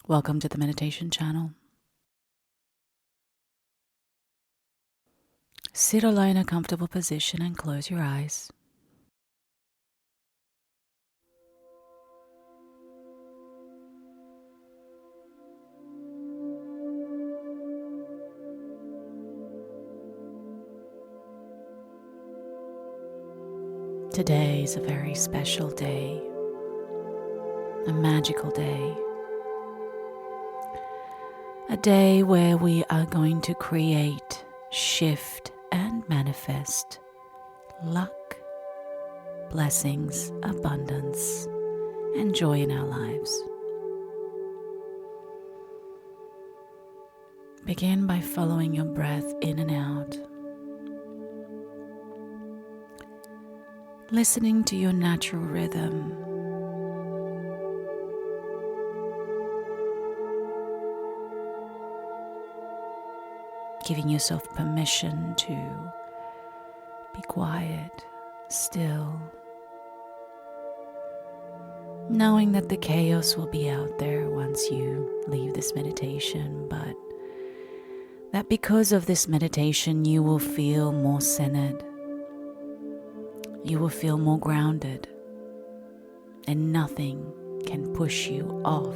Welcome to the meditation channel. Sit or lie in a comfortable position and close your eyes. Today is a very special day, a magical day, a day where we are going to create, shift, and manifest luck, blessings, abundance, and joy in our lives. Begin by following your breath in and out, listening to your natural rhythm. Giving yourself permission to be quiet, still, knowing that the chaos will be out there once you leave this meditation, but that because of this meditation you will feel more centered, you will feel more grounded, and nothing can push you off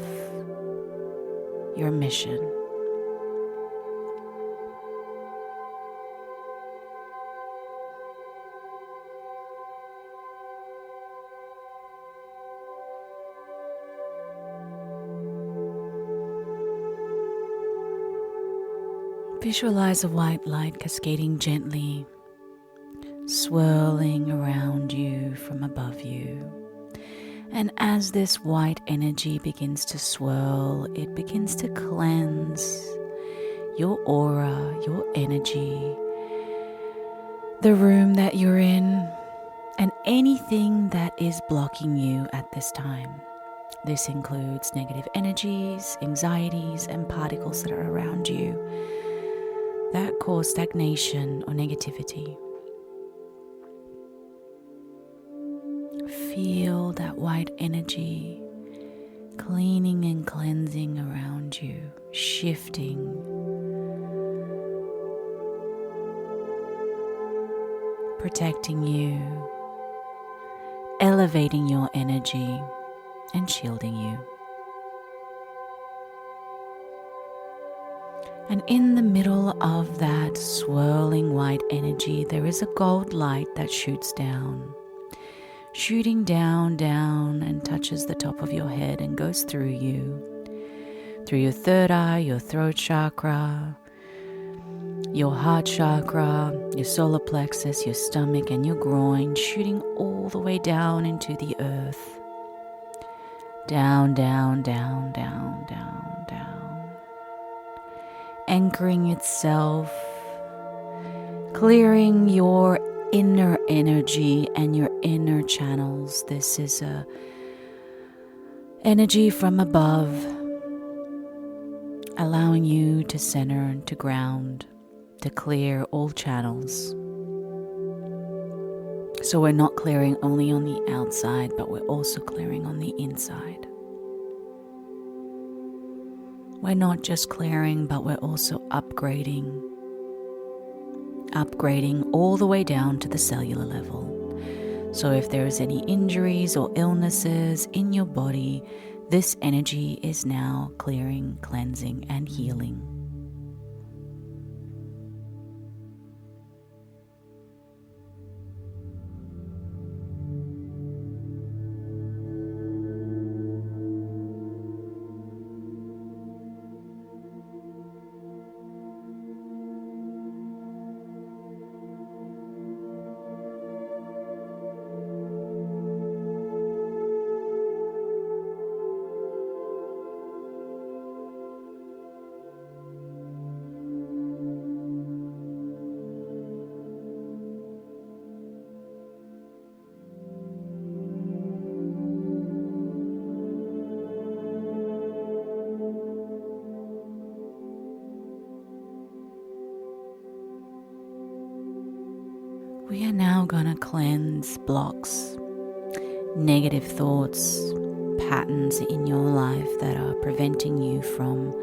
your mission. Visualize a white light cascading gently, swirling around you from above you. And as this white energy begins to swirl, it begins to cleanse your aura, your energy, the room that you're in, and anything that is blocking you at this time. This includes negative energies, anxieties, and particles that are around you that cause stagnation or negativity. Feel that white energy cleaning and cleansing around you, shifting, protecting you, elevating your energy, and shielding you. And in the middle of that swirling white energy, there is a gold light that shoots down, shooting down, and touches the top of your head and goes through you, through your third eye, your throat chakra, your heart chakra, your solar plexus, your stomach, and your groin, shooting all the way down into the earth. Down, anchoring itself, clearing your inner energy and your inner channels. This is a energy from above, allowing you to center, to ground, to clear all channels. So we're not clearing only on the outside, but we're also clearing on the inside. We're not just clearing, but we're also upgrading all the way down to the cellular level. So if there is any injuries or illnesses in your body, this energy is now clearing, cleansing, and healing. We are now going to cleanse blocks, negative thoughts, patterns in your life that are preventing you from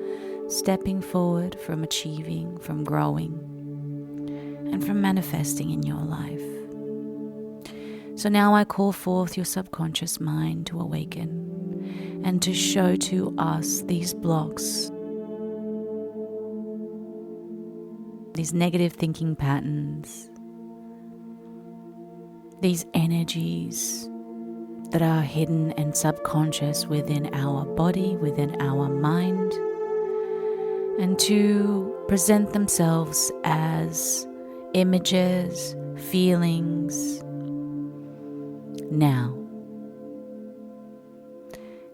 stepping forward, from achieving, from growing, and from manifesting in your life. So now I call forth your subconscious mind to awaken and to show to us these blocks, these negative thinking patterns, these energies that are hidden and subconscious within our body, within our mind, and to present themselves as images, feelings, now.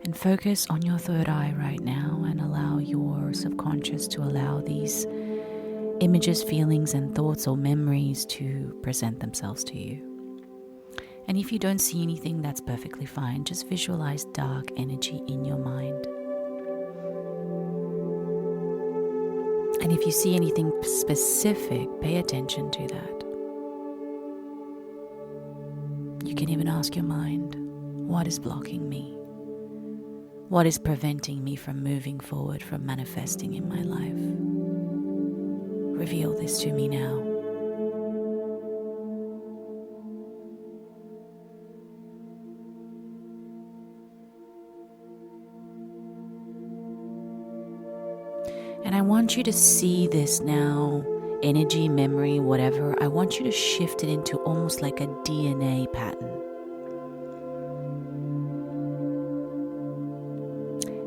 And focus on your third eye right now and allow your subconscious to allow these images, feelings, and thoughts or memories to present themselves to you. And if you don't see anything, that's perfectly fine. Just visualize dark energy in your mind. And if you see anything specific, pay attention to that. You can even ask your mind, what is blocking me? What is preventing me from moving forward, from manifesting in my life? Reveal this to me now. And I want you to see this now, energy, memory, whatever. I want you to shift it into almost like a DNA pattern.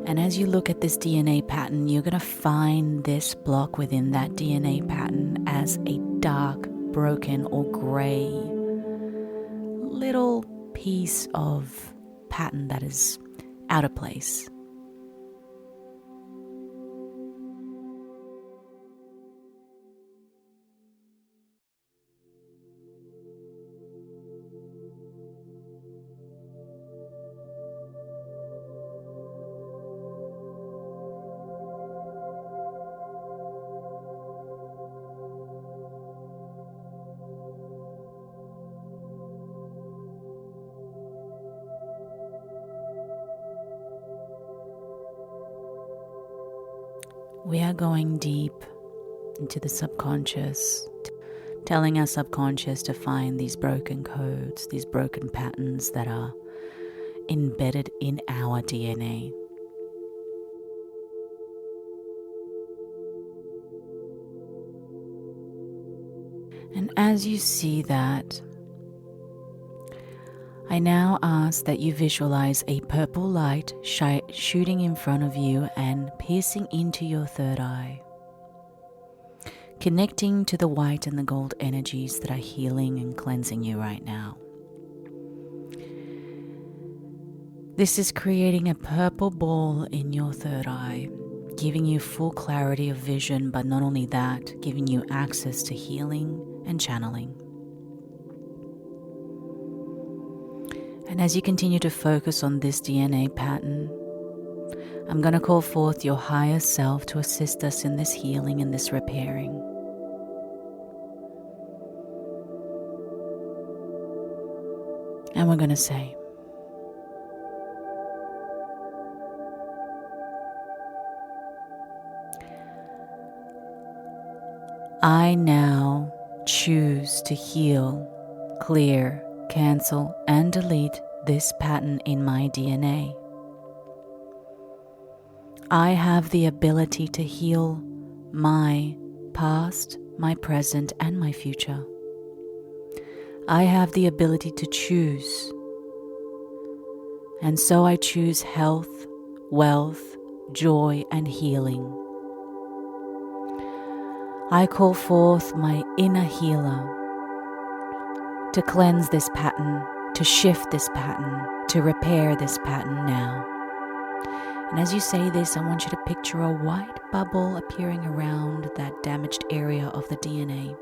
And as you look at this DNA pattern, you're going to find this block within that DNA pattern as a dark, broken, or gray little piece of pattern that is out of place. We are going deep into the subconscious, telling our subconscious to find these broken codes, these broken patterns that are embedded in our DNA. And as you see that, I now ask that you visualize a purple light shooting in front of you and piercing into your third eye, connecting to the white and the gold energies that are healing and cleansing you right now. This is creating a purple ball in your third eye, giving you full clarity of vision, but not only that, giving you access to healing and channeling. And as you continue to focus on this DNA pattern, I'm going to call forth your higher self to assist us in this healing and this repairing. And we're going to say, I now choose to heal, clear, cancel, and delete this pattern in my DNA. I have the ability to heal my past, my present, and my future. I have the ability to choose. And so I choose health, wealth, joy, and healing. I call forth my inner healer to cleanse this pattern, to shift this pattern, to repair this pattern now. And as you say this, I want you to picture a white bubble appearing around that damaged area of the DNA.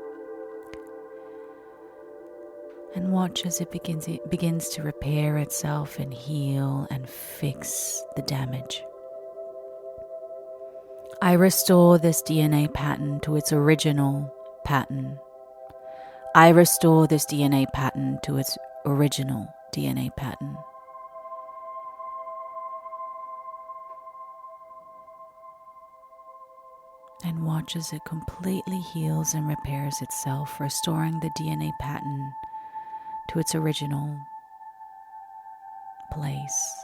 And watch as it begins to repair itself and heal and fix the damage. I restore this DNA pattern to its original pattern. I restore this DNA pattern to its original DNA pattern. And watch as it completely heals and repairs itself, restoring the DNA pattern to its original place.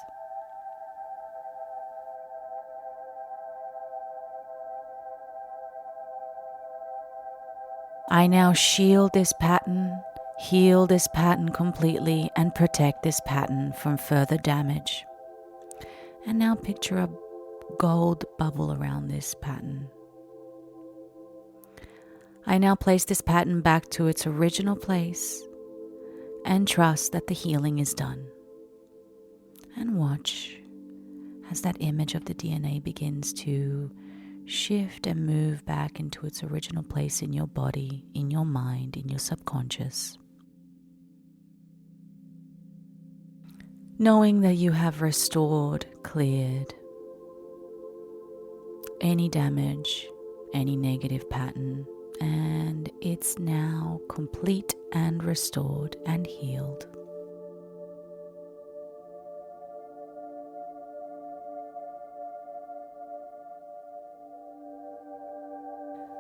I now shield this pattern, heal this pattern completely, and protect this pattern from further damage. And now picture a gold bubble around this pattern. I now place this pattern back to its original place and trust that the healing is done. And watch as that image of the DNA begins to shift and move back into its original place in your body, in your mind, in your subconscious. Knowing that you have restored, cleared any damage, any negative pattern, and it's now complete and restored and healed.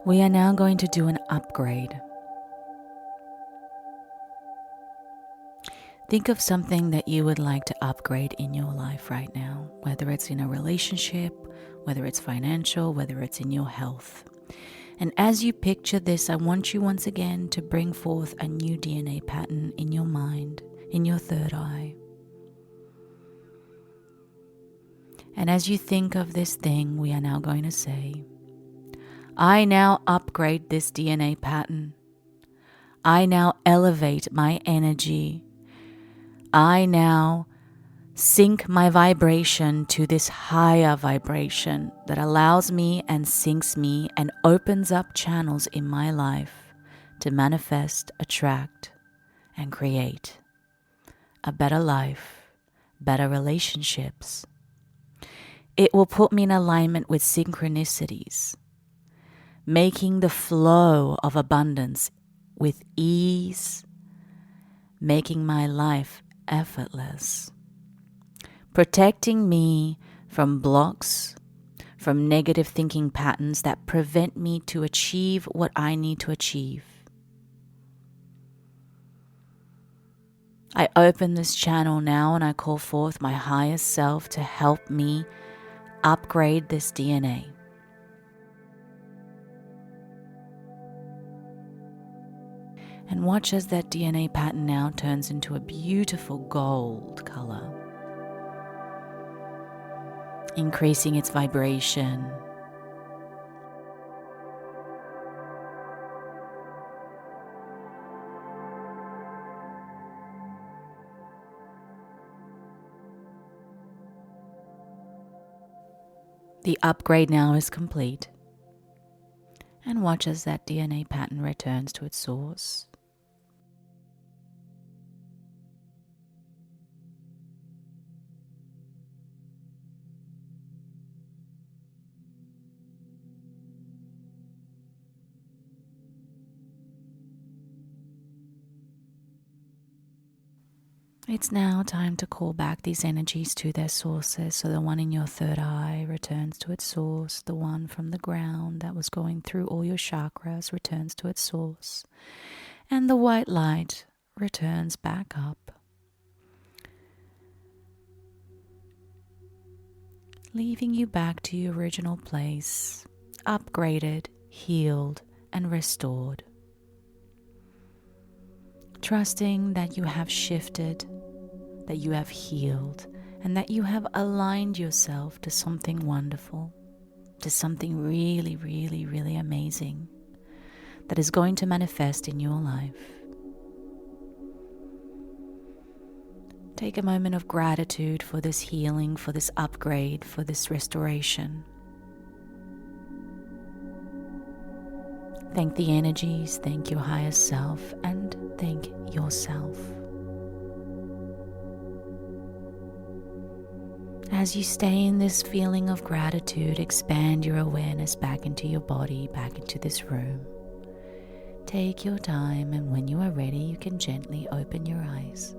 We are now going to do an upgrade. Think of something that you would like to upgrade in your life right now, whether it's in a relationship, whether it's financial, whether it's in your health. And as you picture this, I want you once again to bring forth a new DNA pattern in your mind, in your third eye. And as you think of this thing, we are now going to say, I now upgrade this DNA pattern. I now elevate my energy. I now sync my vibration to this higher vibration that allows me and syncs me and opens up channels in my life to manifest, attract, and create a better life, better relationships. It will put me in alignment with synchronicities, making the flow of abundance with ease, making my life effortless, protecting me from blocks, from negative thinking patterns that prevent me to achieve what I need to achieve. I open this channel now and I call forth my highest self to help me upgrade this DNA. And watch as that DNA pattern now turns into a beautiful gold color, increasing its vibration. The upgrade now is complete. And watch as that DNA pattern returns to its source. It's now time to call back these energies to their sources. So the one in your third eye returns to its source. The one from the ground that was going through all your chakras returns to its source. And the white light returns back up, leaving you back to your original place, upgraded, healed, and restored. Trusting that you have shifted, that you have healed, and that you have aligned yourself to something wonderful, to something really, really, really amazing that is going to manifest in your life. Take a moment of gratitude for this healing, for this upgrade, for this restoration. Thank the energies, thank your higher self, and thank yourself. As you stay in this feeling of gratitude, expand your awareness back into your body, back into this room. Take your time, and when you are ready, you can gently open your eyes.